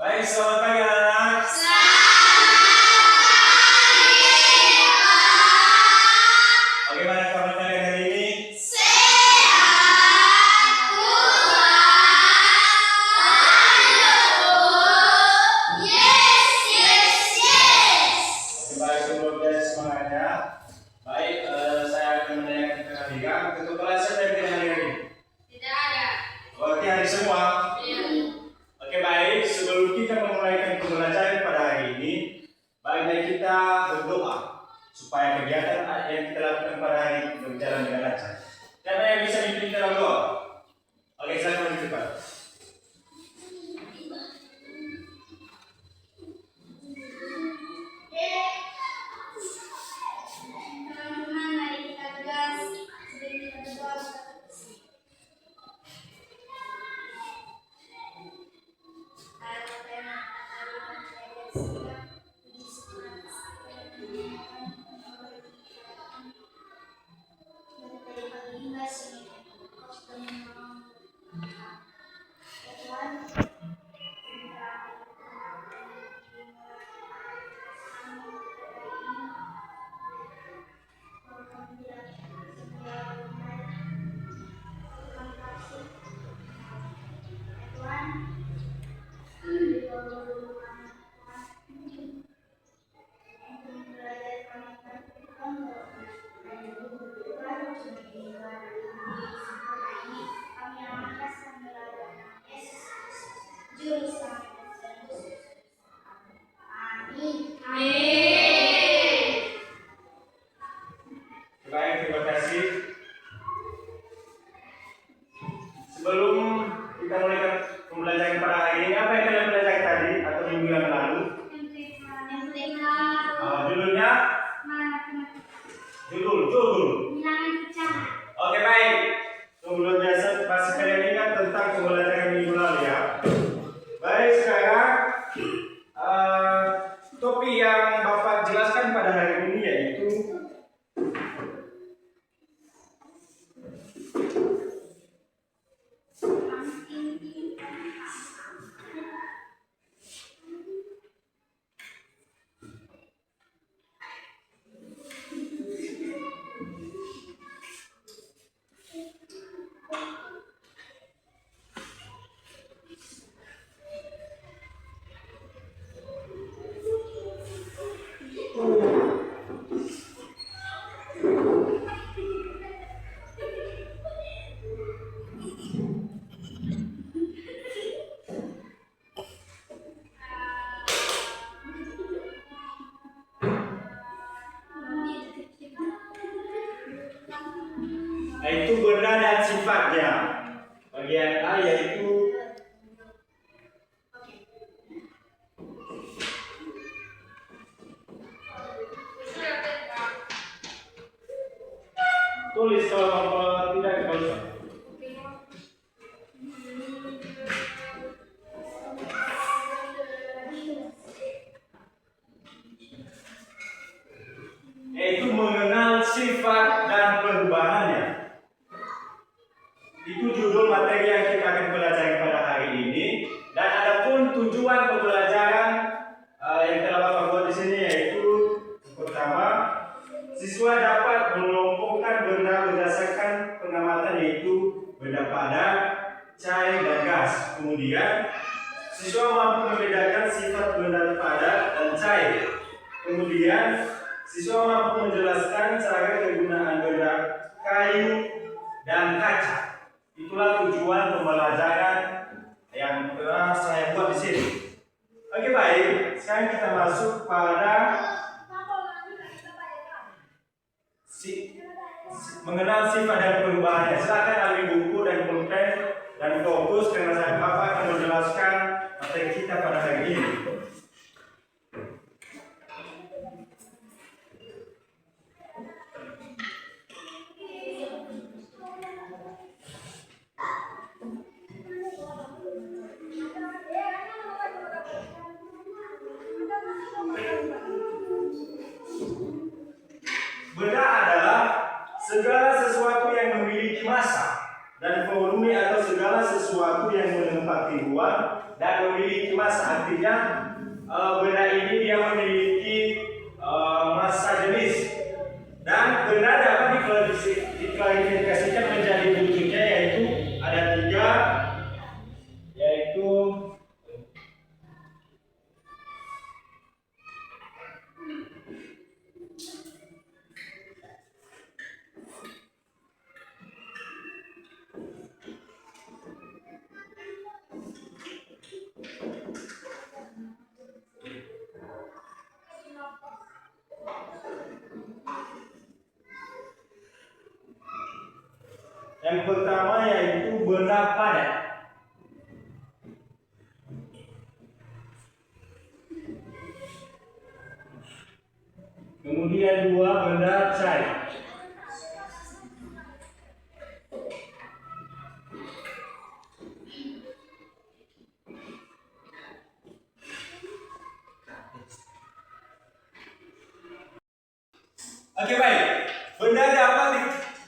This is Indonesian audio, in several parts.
Baik, selamat pagi anak-anak. Bagaimana kabar kalian hari ini? Baik, sebelum belajar semangatnya. Baik, saya akan menanyakan ke kalian. Untuk kelas siapa yang tidak hari ini? Tidak ada. Berarti hari semua. Iya. Oke, baik. Sebelum kita memulai pembelajaran pada hari ini, baiknya kita berdoa supaya kegiatan yang kita lakukan pada hari ini berjalan dengan lancar. Siapa yang bisa memimpin dalam doa? Oke, saya mau cepat. Teman-teman, mari kita gas sebelum kita berdoa. Baik, terima kasih. Sebelum kita mulai pembelajaran pada hari ini, apa yang kalian pelajari tadi atau minggu yang lalu? Judulnya? Judul. Oke, baik. Sebelum biasa, pasti kalian ingat tentang pembelajaran minggu lalu ya. Baik, sekarang topik yang Bapak jelaskan pada hari ini yaitu yaitu benda dan sifatnya. Bagian A yaitu tulis kalau tidak bisa. Yaitu mengenal sifat dan perubahannya. Itu judul materi yang kita akan pelajari pada hari ini. Dan adapun tujuan pembelajaran yang telah Bapak buat di sini yaitu pertama, siswa dapat mengelompokkan benda berdasarkan pengamatan yaitu benda padat, cair, dan gas. Kemudian, siswa mampu membedakan sifat benda padat dan cair. Kemudian, siswa mampu menjelaskan cara kegunaan benda kayu dan kaca. Itulah tujuan pembelajaran yang telah saya buat di sini. Oke, baik. Sekarang kita masuk pada mengenal sifat dan perubahannya. Silakan ambil buku dan pulpen dan fokus karena saya Bapak akan menjelaskan materi kita pada hari ini. Benda adalah segala sesuatu yang memiliki massa dan volume atau segala sesuatu yang menempati ruang dan memiliki massa. Artinya benda ini dia memiliki massa jenis. Dan benda dapat diklasifikasikan menjadi bentuknya, yaitu ada 3, yaitu yang pertama yaitu benda padat. Kemudian 2, benda cair. Oke, baik. Benda dapat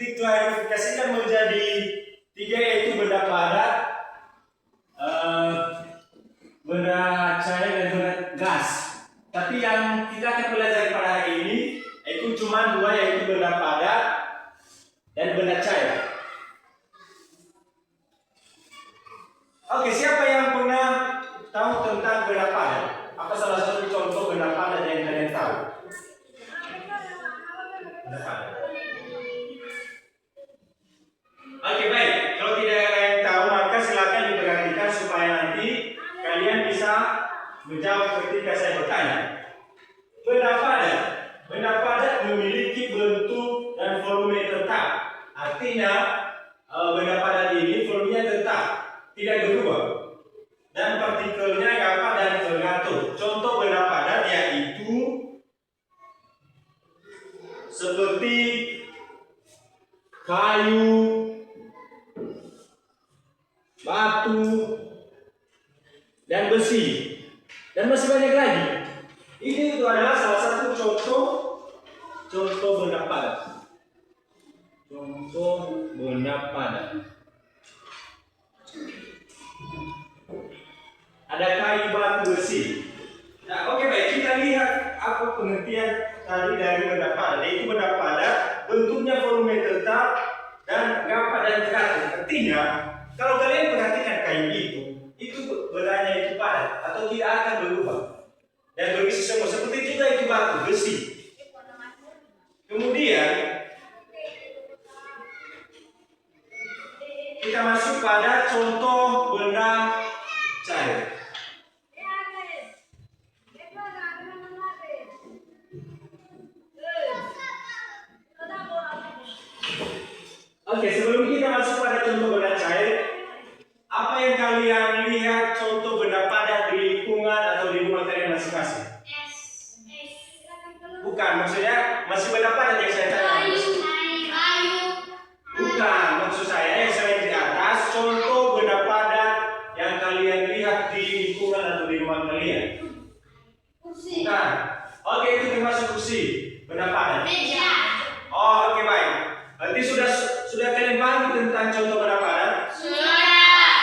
diklasifikasikan menjadi 3, yaitu benda padat, benda cair, dan benda gas. Tapi yang kita akan belajar pada hari ini itu cuma 2, yaitu benda padat dan benda cair. Oke, siapa yang pernah tahu tentang benda padat? Apa salah satu contoh benda padat yang kalian tahu? Benda padat. Oke, baik. Kalau tidak ada yang tahu, maka silakan diperhatikan supaya nanti kalian bisa menjawab ketika saya bertanya. Benda padat memiliki bentuk dan volume tetap. Artinya benda padat ini volumenya tetap, tidak berubah, dan partikelnya dapat dan teratur. Contoh benda padat yaitu seperti kayu, batu, dan besi, dan masih banyak lagi. Ini itu adalah salah satu contoh benda padat. Contoh benda padat. Ada kayu, batu, besi. Nah, oke, baik, kita lihat apa pengertian tadi dari benda padat. Yaitu benda padat bentuknya volume tetap dan rapat dan teratur. Artinya, kalau kalian perhatikan kayu itu bendanya itu padat atau tidak akan berubah dan berisi semua. Seperti juga itu batu, besi. Kemudian kita masuk pada contoh benda cair. Oke, sebelum kita masuk pada contoh benda cair, apa yang kalian lihat contoh benda padat di lingkungan atau di rumah kalian masing-masing? Bukan, maksudnya masih benda padat yang saya tanya. Bukan, maksud saya yang selain di atas, contoh benda padat yang kalian lihat di lingkungan atau di rumah kalian. Bukan. Oke, itu termasuk kursi, benda padat. Oh, oke, baik. Berarti sudah kalian paham tentang contoh benda padat?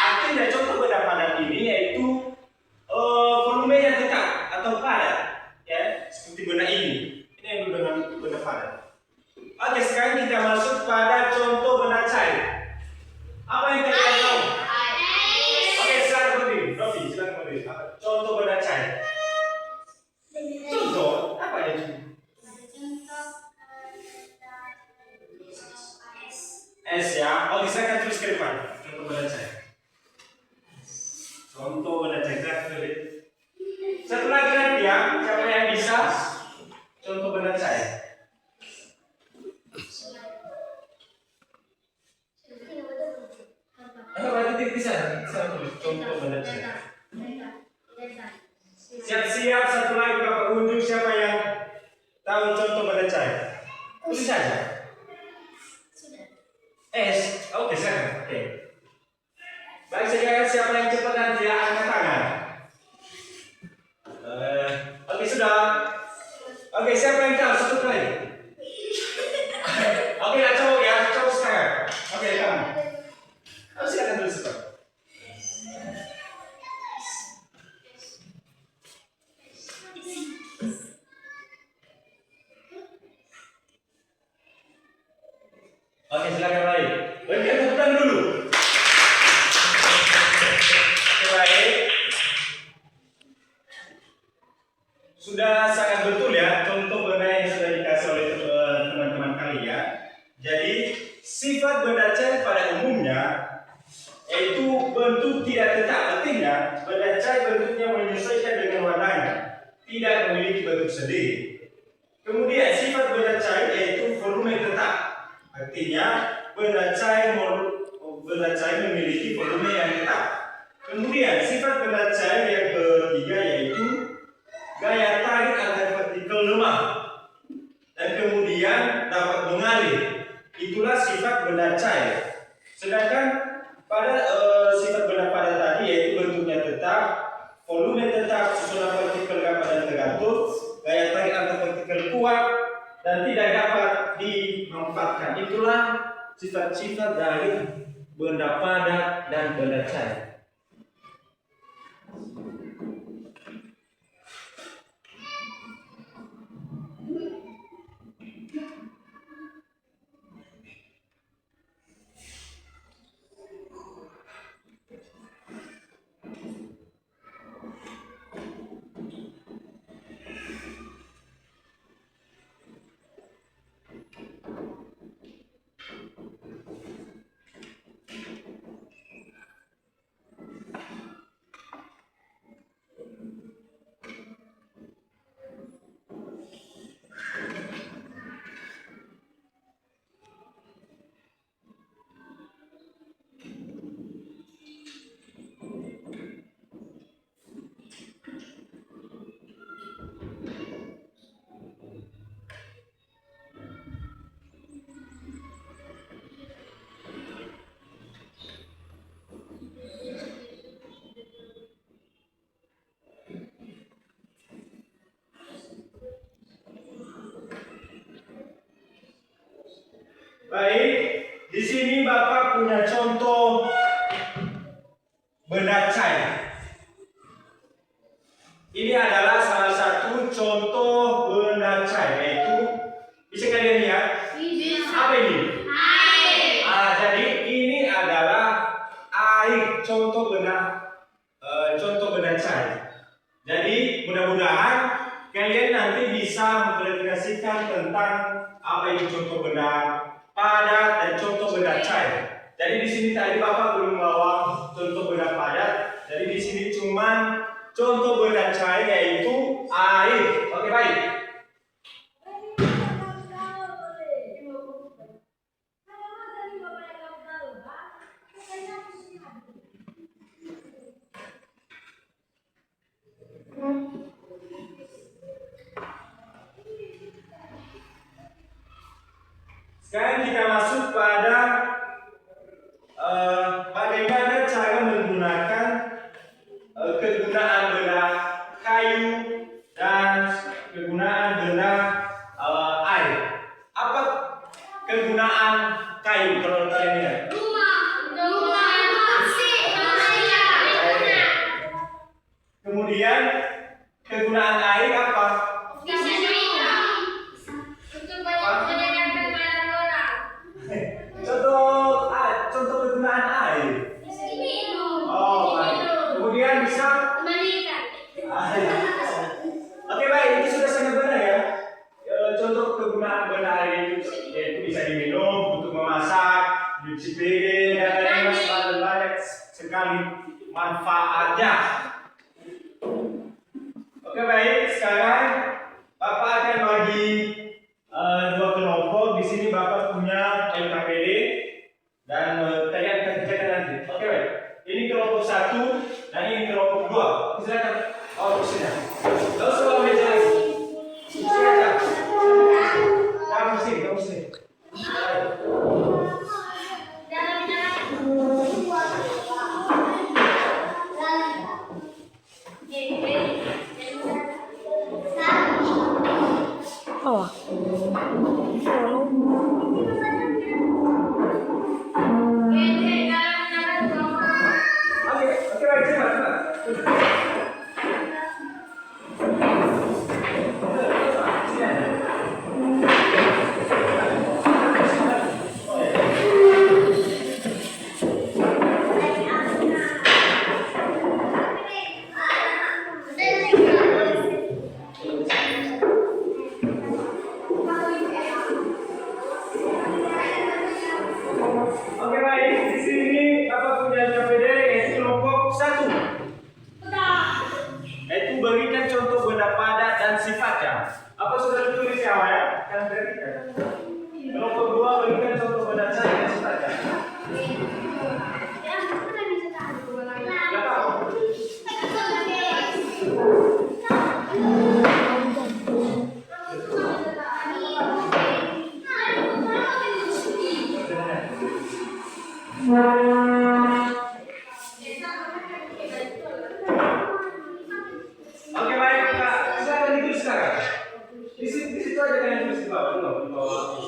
Artinya contoh benda padat ini yaitu volumenya tetap atau padat, ya, seperti benda ini. Ini yang dengan benda padat. Oke, sekarang kita masuk pada contoh benda cair. Apa yang kalian tahu? Oke, silakan berdiri. Rofi, silakan berdiri. Contoh benda cair. Contoh apa itu? S ya. Oke, saya akan tulis ke depan. Contoh benda cair. Contoh benda cair. Saya tulis. Satu lagi nanti ya. Siapa yang bisa? Contoh benda cair. Berarti bisa tulis contoh benda cair. Siap-siap, satu lagi Bapak unjuk siapa yang tahu contoh benda cair. Tulis saja. S. Oke, saya. Oke. Baik, sekarang siapa yang cepat nanti ya angkat tangan. Oke, sudah. Oke, siapa yang tahu? Satu kali. Oke, nah, coba ya, coba sekarang. Oke, kamu. Silakan tulis cepat. sudah sangat betul ya contoh benda yang sudah dikasih oleh teman-teman kalian. Jadi sifat benda cair pada umumnya yaitu bentuk tidak tetap. Artinya benda cair bentuknya menyesuaikan dengan warnanya, tidak memiliki bentuk sendiri. Kemudian sifat benda cair yaitu volume tetap. Artinya benda cair memiliki volume yang tetap. Kemudian sifat benda cair yang ketiga yaitu gaya tarik antar partikel lemah dan kemudian dapat mengalir. Itulah sifat benda cair. Sedangkan pada sifat benda padat tadi yaitu bentuknya tetap, volume tetap, susunan partikel dapat dan tergatur, gaya tarik antar partikel kuat dan tidak dapat dimanfaatkan. Itulah sifat-sifat dari benda padat dan benda cair. Baik, di sini Bapak punya contoh benda cair. Ini adalah salah satu contoh benda cair, yaitu bisa kalian lihat apa ini? Air. Jadi ini adalah air, contoh benda cair. Jadi mudah-mudahan kalian nanti bisa mengklarifikasikan tentang apa itu contoh benda padat dan contoh benda cair. Jadi di sini tadi Bapak belum membawa contoh benda padat. Jadi di sini cuma contoh benda cair yaitu air. Oke, baik. Sekarang kita masuk pada bagaimana cara menggunakan kegunaan benda kayu dan kegunaan benda air. Apa kegunaan kayu kalau kalian lihat? Kemudian kegunaan air apa? Contoh kegunaan air. Oh, baik. Kemudian bisa. Oke, baik, itu sudah sangat benar ya. Contoh kegunaan benda air itu yaitu bisa diminum, untuk memasak, cuci piring, dan lain-lain. Banyak sekali manfaatnya. Oke, baik, sekarang Bapak akan bagi dua kelompok. Di sini Bapak punya LKPD dan kalian akan kerjakan nanti. Oke, baik. Ini kelompok 1 dan ini kelompok 2. Silakan. Oh, sudah. Lalu sebelah meja lagi. Silakan. Kamu sini. Oke, baik, cepat. Oke baik Kak, silakan ditulis sekarang. Di situ aja kan tulis di bawah, di bawah.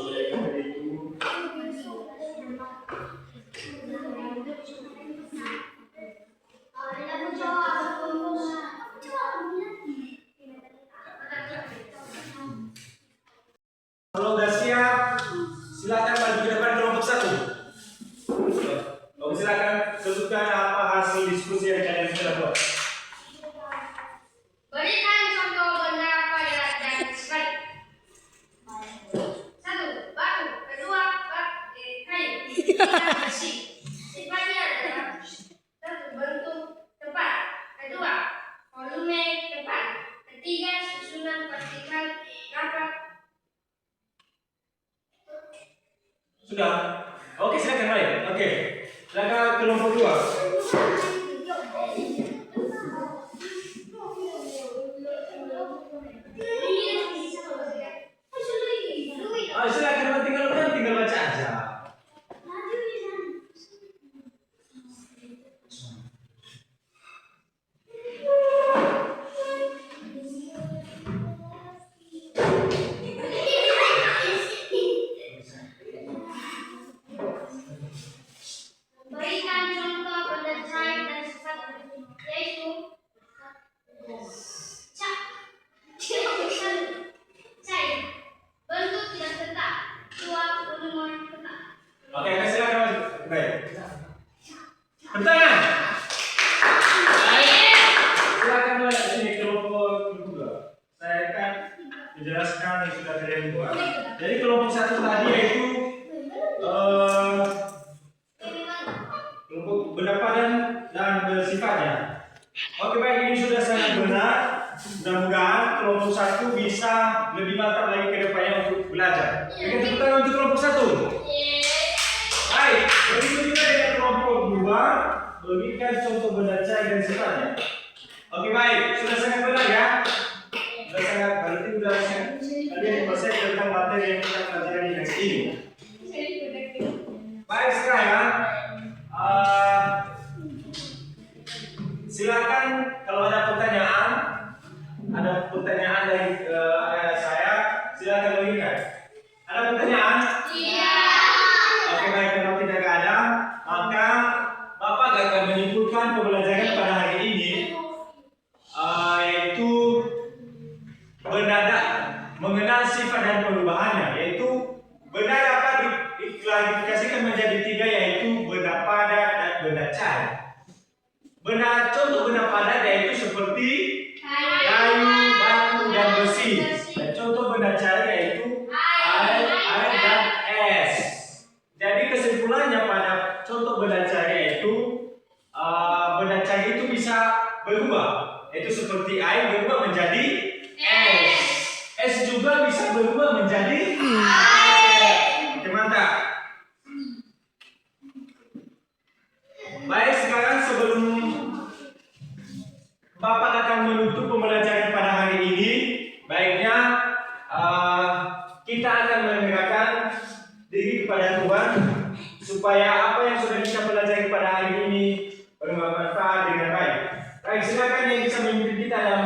Kalau udah siap, silakan maju ke depan kelompok 1. Oke, silakan sebutkan apa hasil diskusi yang kalian sudah buat. Berikan contoh benda pada dan sifat. 1. Batu. 2. Kayu. 3. Besi. Sifatnya adalah 1. Bentuk tempat. 2. Volume tempat. 3. Susunan partikel rapat. Sudah? Oke, silakan baik. Oke. Silakan kelompok 2. Silakan tinggal baca aja. Berikan contoh benda cair dan sifat yaitu cair, bentuk tidak tetap, 2. volume tetap. Oke, silakan. Baik. Pertanyaan. Silakan mulai dari sini kelompok 2. Saya akan menjelaskan yang sudah kalian buat. Jadi kelompok 1 tadi yaitu kelompok benda padan dan bersifatnya. Oke baik, ini sudah sangat benar. Mudah-mudahan kelompok 1 bisa lebih mantap lagi ke depannya untuk belajar. Berikan tepuk tangan untuk kelompok 1. Baik, berikut juga dengan kelompok 2. Berikan contoh benda cair dan sifatnya. Oke baik, sudah sangat benar ya. Sudah sangat, berarti sudah sangat kalian menguasai tentang materi yang kita pelajari di next ini. Baik sekarang, silakan kalau ada pertanyaan dari saya, silakan berikan. Ada pertanyaan? Iya. Oke baik, kalau tidak ada, maka Bapak akan menyimpulkan pembelajaran pada hari ini, yaitu mengenal sifat dan perubahannya, yaitu benda dapat diklasifikasikan menjadi 3, yaitu benda padat dan benda cair. Contoh benda padat yaitu seperti kayu, batu, dan besi. Dan contoh benda cair yaitu air dan es. Jadi kesimpulannya pada contoh benda cair yaitu benda cair itu bisa berubah, yaitu seperti air berubah menjadi es. Es juga bisa berubah menjadi air. Oke, mantap. Baik, sekarang sebelum Bapak akan menutup pembelajaran pada hari ini, baiknya kita akan menyerahkan diri kepada Tuhan supaya apa yang sudah kita pelajari pada hari ini bermanfaat dengan baik. Baik, silakan yang bisa memimpin kita dalam